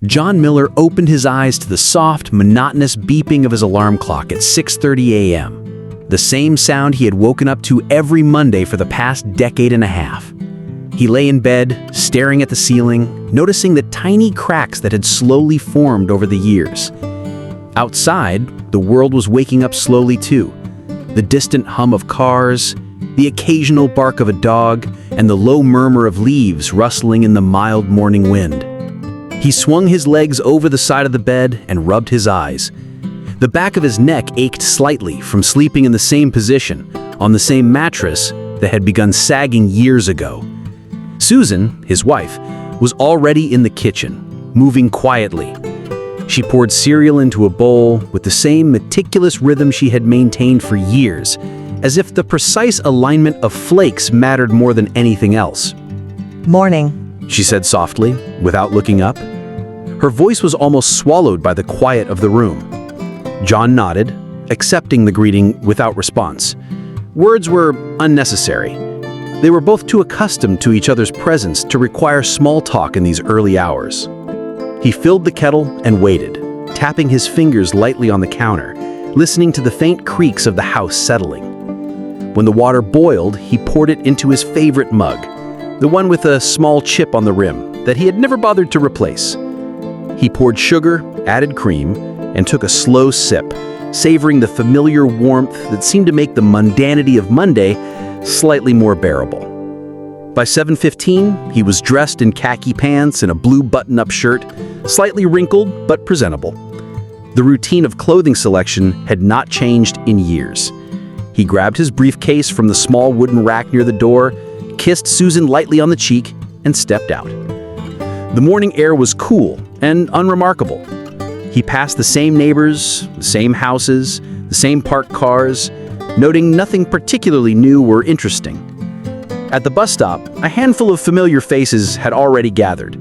John Miller opened his eyes to the soft, monotonous beeping of his alarm clock at 6:30 a.m., the same sound he had woken up to every Monday for the past decade and a half. He lay in bed, staring at the ceiling, noticing the tiny cracks that had slowly formed over the years. Outside, the world was waking up slowly too. The distant hum of cars, the occasional bark of a dog, and the low murmur of leaves rustling in the mild morning wind. He swung his legs over the side of the bed and rubbed his eyes. The back of his neck ached slightly from sleeping in the same position, on the same mattress that had begun sagging years ago. Susan, his wife, was already in the kitchen, moving quietly. She poured cereal into a bowl with the same meticulous rhythm she had maintained for years, as if the precise alignment of flakes mattered more than anything else. Morning. She said softly, without looking up. Her voice was almost swallowed by the quiet of the room. John nodded, accepting the greeting without response. Words were unnecessary. They were both too accustomed to each other's presence to require small talk in these early hours. He filled the kettle and waited, tapping his fingers lightly on the counter, listening to the faint creaks of the house settling. When the water boiled, he poured it into his favorite mug, the one with a small chip on the rim that he had never bothered to replace. He poured sugar, added cream, and took a slow sip, savoring the familiar warmth that seemed to make the mundanity of Monday slightly more bearable. By 7:15, he was dressed in khaki pants and a blue button-up shirt, slightly wrinkled but presentable. The routine of clothing selection had not changed in years. He grabbed his briefcase from the small wooden rack near the door, kissed Susan lightly on the cheek, and stepped out. The morning air was cool and unremarkable. He passed the same neighbors, the same houses, the same parked cars, noting nothing particularly new or interesting. At the bus stop, a handful of familiar faces had already gathered.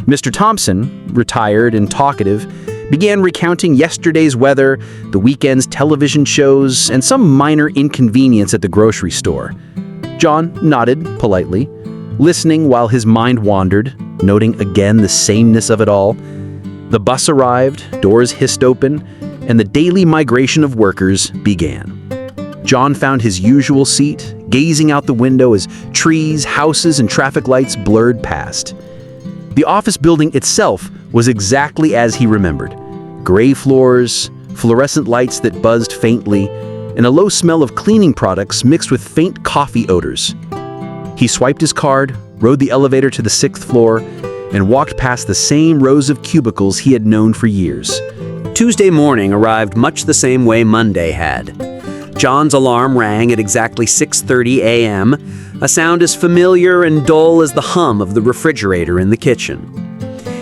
Mr. Thompson, retired and talkative, began recounting yesterday's weather, the weekend's television shows, and some minor inconvenience at the grocery store. John nodded politely, listening while his mind wandered, noting again the sameness of it all. The bus arrived, doors hissed open, and the daily migration of workers began. John found his usual seat, gazing out the window as trees, houses, and traffic lights blurred past. The office building itself was exactly as he remembered. Gray floors, fluorescent lights that buzzed faintly, and a low smell of cleaning products mixed with faint coffee odors. He swiped his card, rode the elevator to the 6th floor, and walked past the same rows of cubicles he had known for years. Tuesday morning arrived much the same way Monday had. John's alarm rang at exactly 6:30 a.m., a sound as familiar and dull as the hum of the refrigerator in the kitchen.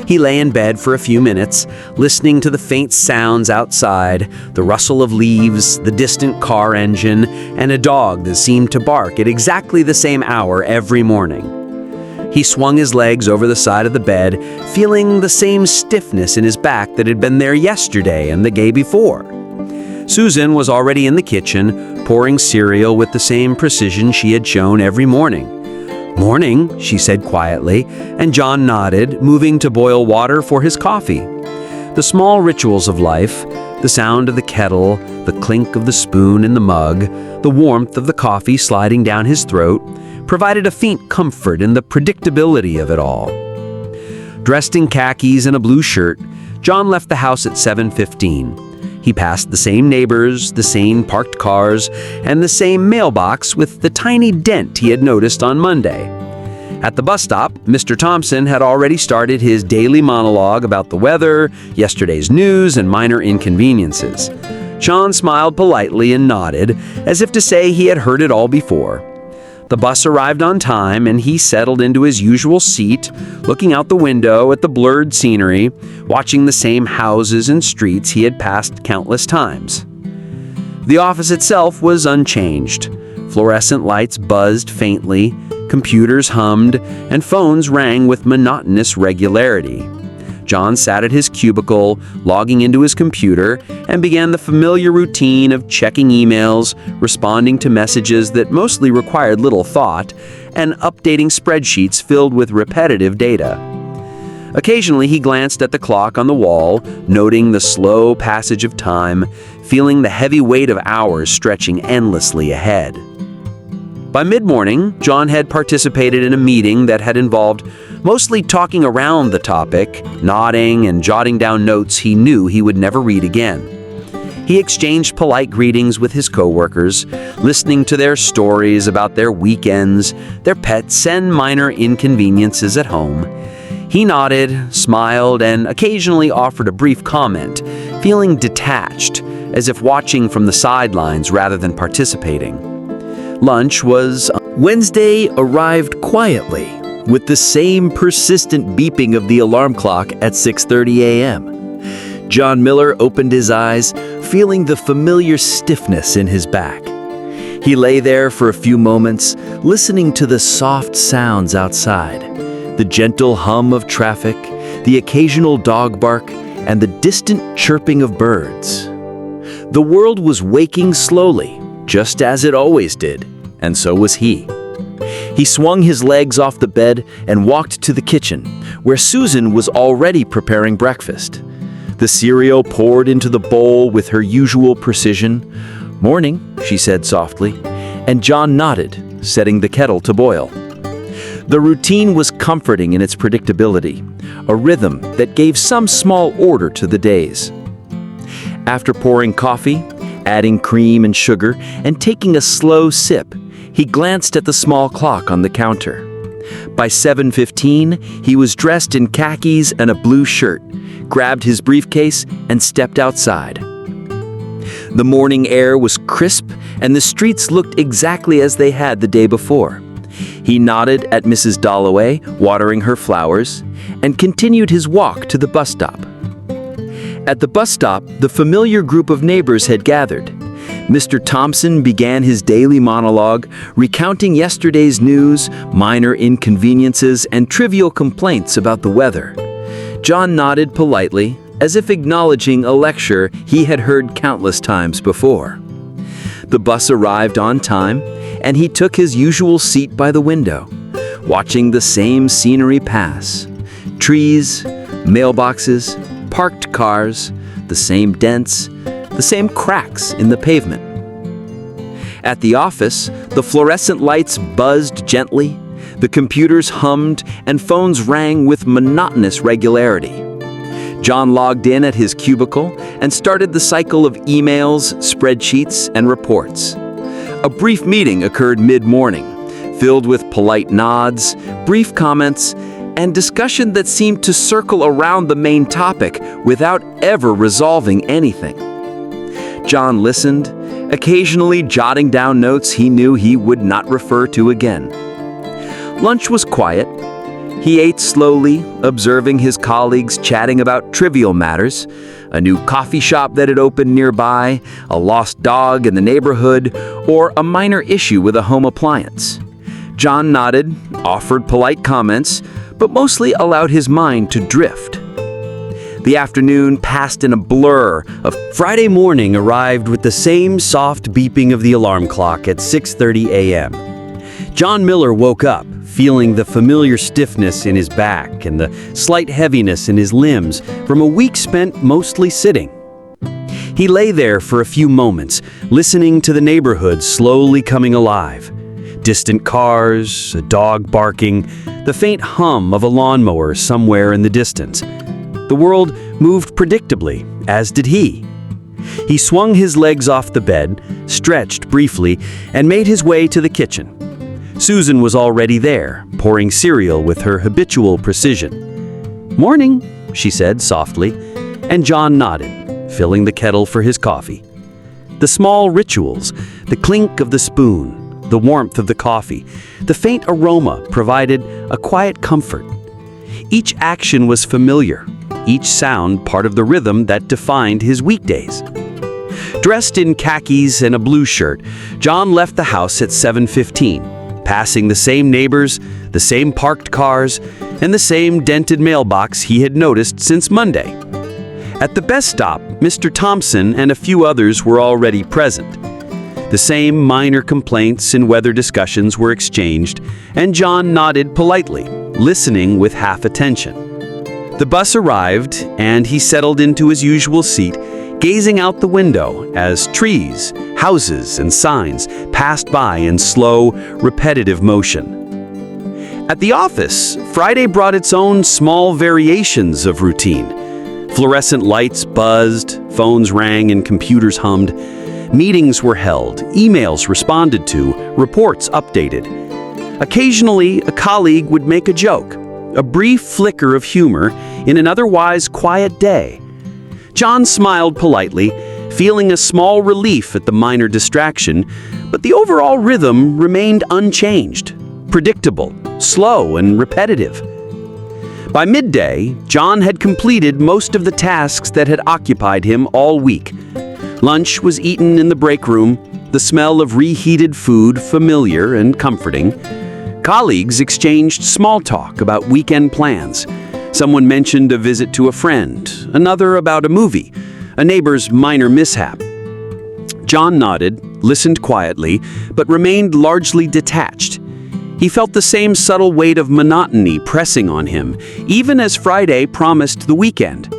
He lay in bed for a few minutes, listening to the faint sounds outside, the rustle of leaves, the distant car engine, and a dog that seemed to bark at exactly the same hour every morning. He swung his legs over the side of the bed, feeling the same stiffness in his back that had been there yesterday and the day before. Susan was already in the kitchen, pouring cereal with the same precision she had shown every morning. "Morning," she said quietly, and John nodded, moving to boil water for his coffee. The small rituals of life, the sound of the kettle, the clink of the spoon in the mug, the warmth of the coffee sliding down his throat, provided a faint comfort in the predictability of it all. Dressed in khakis and a blue shirt, John left the house at 7:15. He passed the same neighbors, the same parked cars, and the same mailbox with the tiny dent he had noticed on Monday. At the bus stop, Mr. Thompson had already started his daily monologue about the weather, yesterday's news, and minor inconveniences. John smiled politely and nodded, as if to say he had heard it all before. The bus arrived on time, and he settled into his usual seat, looking out the window at the blurred scenery, watching the same houses and streets he had passed countless times. The office itself was unchanged. Fluorescent lights buzzed faintly, computers hummed, and phones rang with monotonous regularity. John sat at his cubicle, logging into his computer, and began the familiar routine of checking emails, responding to messages that mostly required little thought, and updating spreadsheets filled with repetitive data. Occasionally, he glanced at the clock on the wall, noting the slow passage of time, feeling the heavy weight of hours stretching endlessly ahead. By mid-morning, John had participated in a meeting that had involved mostly talking around the topic, nodding and jotting down notes he knew he would never read again. He exchanged polite greetings with his coworkers, listening to their stories about their weekends, their pets, and minor inconveniences at home. He nodded, smiled, and occasionally offered a brief comment, feeling detached, as if watching from the sidelines rather than participating. Lunch was... Wednesday arrived quietly, with the same persistent beeping of the alarm clock at 6:30 a.m. John Miller opened his eyes, feeling the familiar stiffness in his back. He lay there for a few moments, listening to the soft sounds outside, the gentle hum of traffic, the occasional dog bark, and the distant chirping of birds. The world was waking slowly, just as it always did, and so was he. He swung his legs off the bed and walked to the kitchen, where Susan was already preparing breakfast. The cereal poured into the bowl with her usual precision. "Morning," she said softly, and John nodded, setting the kettle to boil. The routine was comforting in its predictability, a rhythm that gave some small order to the days. After pouring coffee, adding cream and sugar, and taking a slow sip, he glanced at the small clock on the counter. By 7:15, he was dressed in khakis and a blue shirt, grabbed his briefcase, and stepped outside. The morning air was crisp, and the streets looked exactly as they had the day before. He nodded at Mrs. Dalloway, watering her flowers, and continued his walk to the bus stop. At the bus stop, the familiar group of neighbors had gathered. Mr. Thompson began his daily monologue, recounting yesterday's news, minor inconveniences, and trivial complaints about the weather. John nodded politely, as if acknowledging a lecture he had heard countless times before. The bus arrived on time, and he took his usual seat by the window, watching the same scenery pass. Trees, mailboxes, parked cars, the same dents, the same cracks in the pavement. At the office, the fluorescent lights buzzed gently, the computers hummed, and phones rang with monotonous regularity. John logged in at his cubicle and started the cycle of emails, spreadsheets, and reports. A brief meeting occurred mid-morning, filled with polite nods, brief comments, and discussion that seemed to circle around the main topic without ever resolving anything. John listened, occasionally jotting down notes he knew he would not refer to again. Lunch was quiet. He ate slowly, observing his colleagues chatting about trivial matters, a new coffee shop that had opened nearby, a lost dog in the neighborhood, or a minor issue with a home appliance. John nodded, offered polite comments, but mostly allowed his mind to drift. The afternoon passed in a blur of... Friday morning arrived with the same soft beeping of the alarm clock at 6:30 a.m. John Miller woke up, feeling the familiar stiffness in his back and the slight heaviness in his limbs from a week spent mostly sitting. He lay there for a few moments, listening to the neighborhood slowly coming alive. Distant cars, a dog barking, the faint hum of a lawnmower somewhere in the distance. The world moved predictably, as did he. He swung his legs off the bed, stretched briefly, and made his way to the kitchen. Susan was already there, pouring cereal with her habitual precision. "Morning," she said softly, and John nodded, filling the kettle for his coffee. The small rituals, the clink of the spoon, the warmth of the coffee, the faint aroma provided a quiet comfort. Each action was familiar, each sound part of the rhythm that defined his weekdays. Dressed in khakis and a blue shirt, John left the house at 7:15, passing the same neighbors, the same parked cars, and the same dented mailbox he had noticed since Monday. At the bus stop, Mr. Thompson and a few others were already present. The same minor complaints and weather discussions were exchanged, and John nodded politely, listening with half attention. The bus arrived, and he settled into his usual seat, gazing out the window as trees, houses, and signs passed by in slow, repetitive motion. At the office, Friday brought its own small variations of routine. Fluorescent lights buzzed, phones rang, and computers hummed. Meetings were held, emails responded to, reports updated. Occasionally, a colleague would make a joke, a brief flicker of humor in an otherwise quiet day. John smiled politely, feeling a small relief at the minor distraction, but the overall rhythm remained unchanged, predictable, slow, and repetitive. By midday, John had completed most of the tasks that had occupied him all week. Lunch was eaten in the break room, the smell of reheated food familiar and comforting. Colleagues exchanged small talk about weekend plans. Someone mentioned a visit to a friend, another about a movie, a neighbor's minor mishap. John nodded, listened quietly, but remained largely detached. He felt the same subtle weight of monotony pressing on him, even as Friday promised the weekend.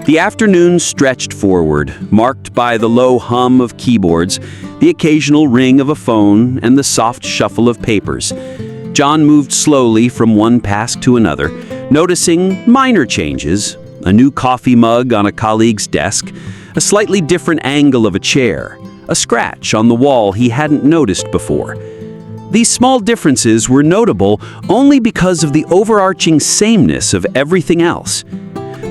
The afternoon stretched forward, marked by the low hum of keyboards, the occasional ring of a phone, and the soft shuffle of papers. John moved slowly from one task to another, noticing minor changes: a new coffee mug on a colleague's desk, a slightly different angle of a chair, a scratch on the wall he hadn't noticed before. These small differences were notable only because of the overarching sameness of everything else.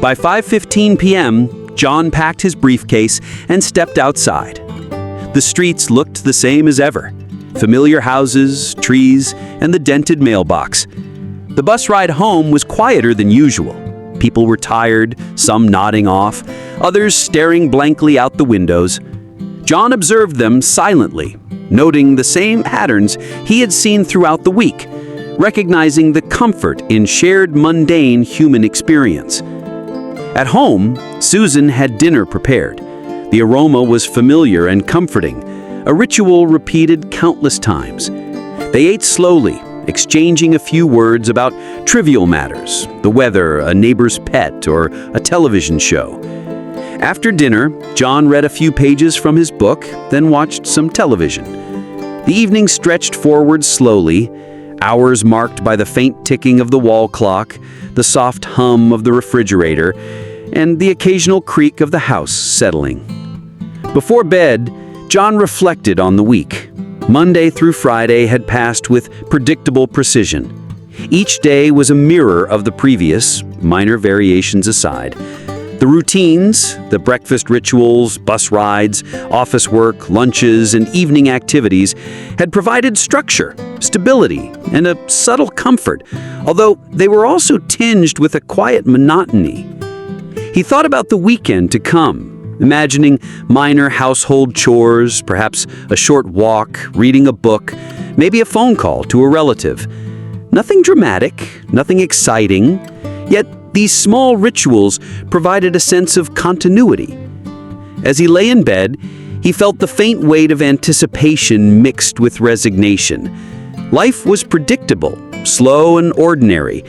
By 5:15 p.m., John packed his briefcase and stepped outside. The streets looked the same as ever: familiar houses, trees, and the dented mailbox. The bus ride home was quieter than usual. People were tired, some nodding off, others staring blankly out the windows. John observed them silently, noting the same patterns he had seen throughout the week, recognizing the comfort in shared mundane human experience. At home, Susan had dinner prepared. The aroma was familiar and comforting, a ritual repeated countless times. They ate slowly, exchanging a few words about trivial matters, the weather, a neighbor's pet, or a television show. After dinner, John read a few pages from his book, then watched some television. The evening stretched forward slowly, hours marked by the faint ticking of the wall clock, the soft hum of the refrigerator, and the occasional creak of the house settling. Before bed, John reflected on the week. Monday through Friday had passed with predictable precision. Each day was a mirror of the previous, minor variations aside. The routines, the breakfast rituals, bus rides, office work, lunches, and evening activities had provided structure, stability, and a subtle comfort, although they were also tinged with a quiet monotony. He thought about the weekend to come, imagining minor household chores, perhaps a short walk, reading a book, maybe a phone call to a relative. Nothing dramatic, nothing exciting, yet these small rituals provided a sense of continuity. As he lay in bed, he felt the faint weight of anticipation mixed with resignation. Life was predictable, slow and ordinary,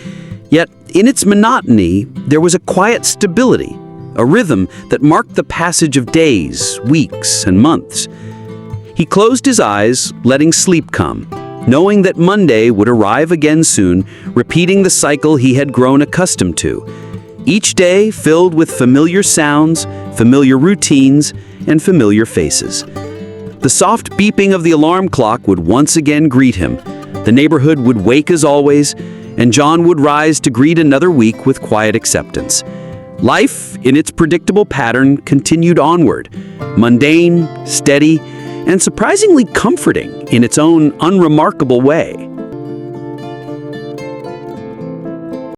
yet in its monotony, there was a quiet stability, a rhythm that marked the passage of days, weeks, and months. He closed his eyes, letting sleep come, knowing that Monday would arrive again soon, repeating the cycle he had grown accustomed to. Each day filled with familiar sounds, familiar routines, and familiar faces. The soft beeping of the alarm clock would once again greet him. The neighborhood would wake as always, and John would rise to greet another week with quiet acceptance. Life, in its predictable pattern, continued onward, mundane, steady, and surprisingly comforting in its own unremarkable way.